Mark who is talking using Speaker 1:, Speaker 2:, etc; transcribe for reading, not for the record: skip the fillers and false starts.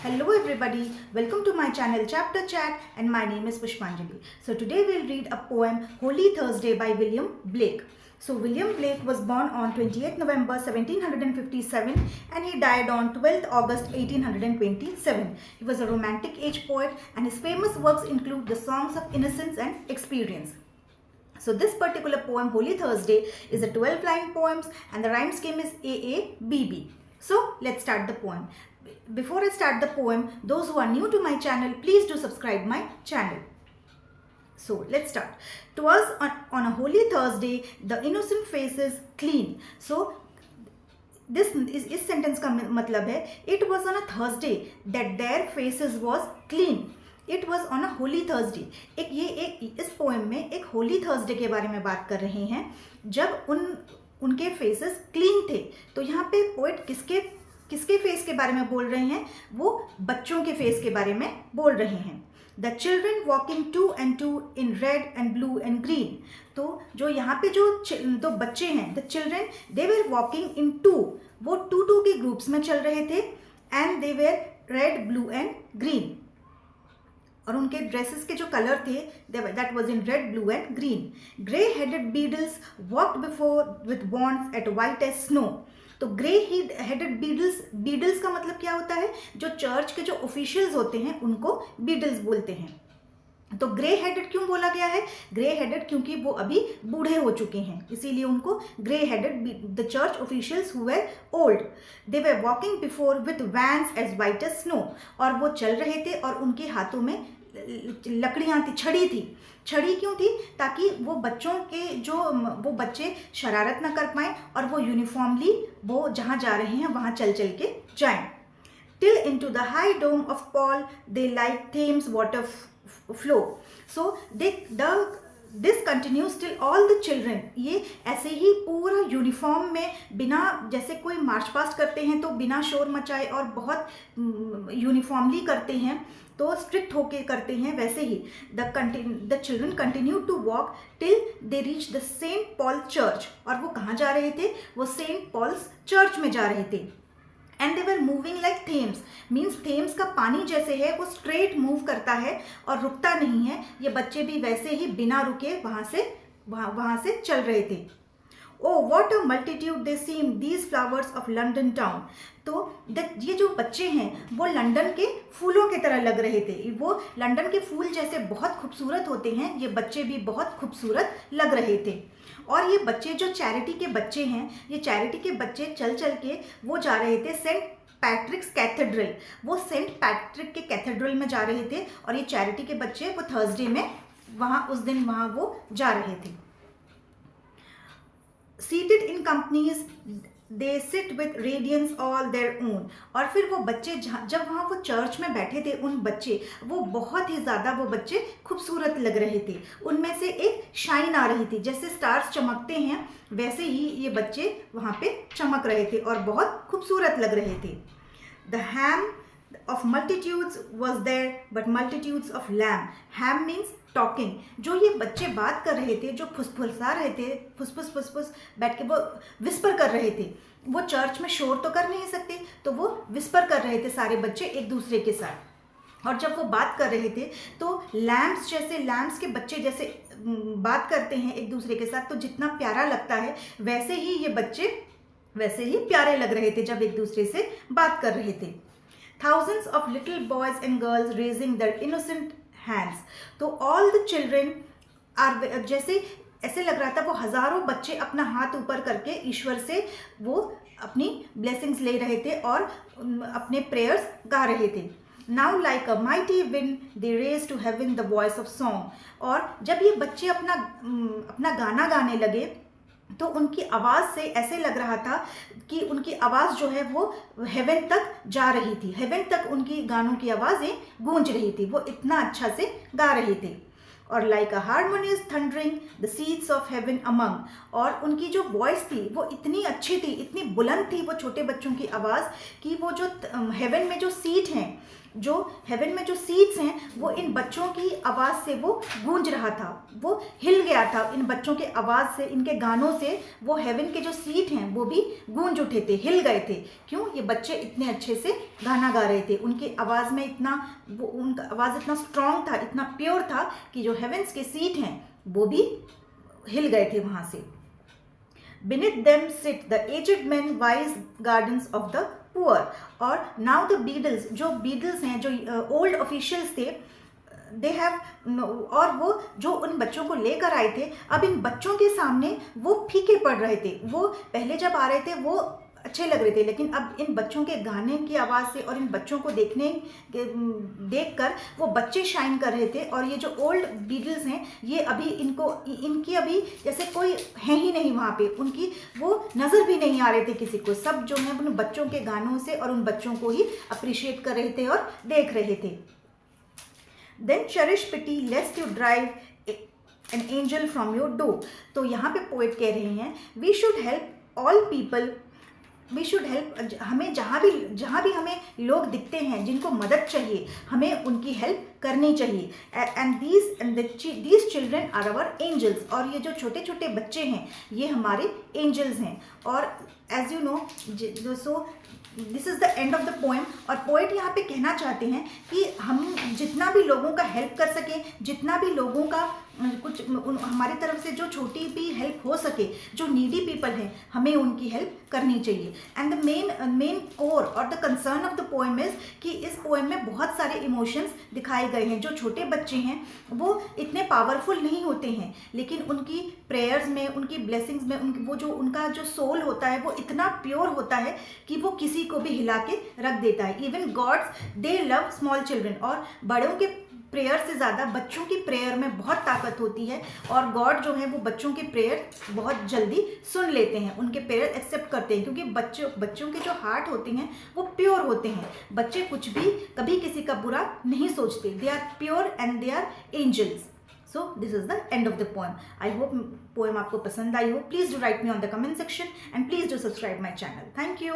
Speaker 1: Hello everybody, welcome to my channel Chapter Chat and my name is Pushpanjali. So today we'll read a poem Holy Thursday by William Blake. So William Blake was born on 28th November 1757 and he died on 12th August 1827. He was a romantic age poet and his famous works include the Songs of Innocence and Experience. So this particular poem Holy Thursday is a 12-line poem and the rhyme scheme is AABB. So let's start the poem. Before I start the poem, those who are new to my channel, please do subscribe my channel. So let's start. 'Twas on a holy Thursday, the innocent faces clean. So this इस sentence का मतलब है it was on a Thursday that their faces was clean. It was on a holy Thursday. इस poem में एक Holi Thursday के बारे में बात कर रहे हैं जब उनके फेसेस क्लीन थे. तो यहाँ पे पोएट किसके फेस के बारे में बोल रहे हैं? वो बच्चों के फेस के बारे में बोल रहे हैं. The children walking two and two in red and blue and green. तो जो यहाँ पे जो बच्चे हैं, the children they were walking in two, वो टू के ग्रुप्स में चल रहे थे. And they were red blue and green, और उनके ड्रेसेस के जो कलर थे that was in red blue and green. Grey headed beadles walked before with wands at white as snow. तो ग्रे हेडेड बीडल्स का मतलब क्या होता है? जो चर्च के जो ऑफिशियल्स होते हैं उनको बीडल्स बोलते हैं. तो ग्रे हेडेड क्यों बोला गया है? ग्रे हेडेड क्योंकि वो अभी बूढ़े हो चुके हैं, इसीलिए उनको grey headed. The church officials who were old, they were walking before with wands as white as snow. और वो चल रहे थे और उनके हाथों में लकड़ियाँ थी, छड़ी थी. छड़ी क्यों थी? ताकि वो बच्चे शरारत ना कर पाएँ और वो यूनिफॉर्मली वो जहाँ जा रहे हैं वहाँ चल के जाएं. Till into the high dome of Paul they like Thames water flow. So this continues till all the children. ये ऐसे ही पूरा यूनिफॉर्म में बिना, जैसे कोई मार्च पास्ट करते हैं तो बिना शोर मचाए और बहुत यूनिफॉर्मली करते हैं, तो स्ट्रिक्ट होके करते हैं, वैसे ही the children continue to walk till they reach the Saint Paul church. और वो कहाँ जा रहे थे? वो सेंट पॉल्स चर्च में जा रहे थे. And they were moving like Thames, means Thames का पानी जैसे है वो स्ट्रेट मूव करता है और रुकता नहीं है. ये बच्चे भी वैसे ही बिना रुके वहाँ से चल रहे थे. Oh, what a multitude they seem, these flowers of London town. तो ये जो बच्चे हैं वो लंदन के फूलों की तरह लग रहे थे. वो लंदन के फूल जैसे बहुत खूबसूरत होते हैं, ये बच्चे भी बहुत खूबसूरत लग रहे थे. और ये बच्चे जो चैरिटी के बच्चे हैं, ये चैरिटी के बच्चे चल के वो जा रहे थे सेंट पैट्रिक्स कैथेड्रल. वो सेंट पैट्रिक के कैथेड्रल में जा रहे थे और ये चैरिटी के बच्चे वो थर्सडे में उस दिन वहाँ वो जा रहे थे. Seated in companies, they sit with radiance all their own. और फिर वो बच्चे जब वहाँ वो चर्च में बैठे थे, उन बच्चे वो बहुत ही ज़्यादा वो बच्चे खूबसूरत लग रहे थे. उनमें से एक शाइन आ रही थी, जैसे स्टार्स चमकते हैं वैसे ही ये बच्चे वहाँ पे चमक रहे थे और बहुत खूबसूरत लग रहे थे. The ham of multitudes was there, but multitudes of lamb. Ham means talking. जो ये बच्चे बात कर रहे थे, जो फुसफुसा रहे थे, फुसफुस बैठ के वो विस्पर कर रहे थे. वो चर्च में शोर तो कर नहीं सकते, तो वो विस्पर कर रहे थे सारे बच्चे एक दूसरे के साथ. और जब वो बात कर रहे थे तो लैम्प्स के बच्चे जैसे बात करते हैं एक दूसरे के साथ, तो जितना प्यारा लगता है वैसे ही ये बच्चे वैसे ही प्यारे लग रहे थे जब एक दूसरे से बात कर रहे थे. Thousands of little boys and girls raising their innocent hands. तो all the children are, जैसे ऐसे लग रहा था वो हजारों बच्चे अपना हाथ ऊपर करके ईश्वर से वो अपनी ब्लेसिंग्स ले रहे थे और अपने प्रेयर्स गा रहे थे. Now like a mighty wind they raised to heaven the voice of song. और जब ये बच्चे अपना गाना गाने लगे तो उनकी आवाज़ से ऐसे लग रहा था कि उनकी आवाज़ जो है वो हेवन तक जा रही थी. हेवन तक उनकी गानों की आवाज़ें गूंज रही थी, वो इतना अच्छा से गा रहे थे. और like a harmonious thundering the seats of haven among. और उनकी जो वॉइस थी वो इतनी अच्छी थी, इतनी बुलंद थी वो छोटे बच्चों की आवाज़ कि वो जो हेवन में जो सीट हैं जो हेवन में जो सीड्स हैं वो इन बच्चों की आवाज़ से वो गूंज रहा था, वो हिल गया था इन बच्चों के आवाज़ से, इनके गानों से वो हेवन के जो सीड हैं वो भी गूंज उठे थे, हिल गए थे। क्यों? ये बच्चे इतने अच्छे से गाना गा रहे थे, उनकी आवाज़ में इतना वो उनका आवाज़ इतना स्ट्रॉन्ग था, इतना प्योर था कि जो हेवन्स के सीड हैं वो भी हिल गए थे वहाँ से। Beneath them sit the aged men, wise guardians of the poor. और now the beadles, जो beadles हैं, जो old officials थे, दे हैव, और वो जो उन बच्चों को लेकर आए थे, अब इन बच्चों के सामने वो फीके पड़ रहे थे। वो पहले जब आ रहे थे वो अच्छे लग रहे थे, लेकिन अब इन बच्चों के गाने की आवाज़ से और इन बच्चों को देखकर वो बच्चे शाइन कर रहे थे। और ये जो ओल्ड बीटल्स हैं ये अभी इनकी अभी जैसे कोई है ही नहीं वहाँ पे, उनकी वो नज़र भी नहीं आ रहे थे किसी को। सब जो है उन बच्चों के गानों से और उन बच्चों को ही अप्रिशिएट कर रहे थे और देख रहे थे। Then cherish pity lest you drive an angel from your door. तो यहाँ पे पोएट कह रहे हैं we should help all people, we should help, हमें जहाँ भी हमें लोग दिखते हैं जिनको मदद चाहिए, हमें उनकी हेल्प करनी चाहिए। And these children are our angels. और ये जो छोटे छोटे बच्चे हैं ये हमारे एंजल्स हैं। और as you know, so this is the end of the poem. और पोएट यहाँ पे कहना चाहते हैं कि हम जितना भी लोगों का हेल्प कर सकें, जितना भी लोगों का कुछ हमारी तरफ से जो छोटी भी हेल्प हो सके, जो नीडी पीपल हैं हमें उनकी हेल्प करनी चाहिए। एंड द मेन कोर और the concern of the poem is कि इस पोएम में बहुत सारे इमोशंस दिखाए गए हैं। जो छोटे बच्चे हैं वो इतने पावरफुल नहीं होते हैं, लेकिन उनकी प्रेयर्स में, उनकी ब्लेसिंग्स में, वो जो उनका जो सोल होता है वो इतना प्योर होता है कि वो किसी को भी हिला के रख देता है। Even gods they love small children. और बड़ों के प्रेयर से ज़्यादा बच्चों की प्रेयर में बहुत ताकत होती है। और गॉड जो है वो बच्चों की प्रेयर बहुत जल्दी सुन लेते हैं, उनके प्रेयर एक्सेप्ट करते हैं, क्योंकि बच्चों के जो हार्ट होते हैं वो प्योर होते हैं। बच्चे कुछ भी कभी किसी का बुरा नहीं सोचते। They are pure and they are angels. So this is the end of the poem. I hope poem आपको पसंद आई हो। Please do write me on the comment section and please do subscribe my channel. Thank you.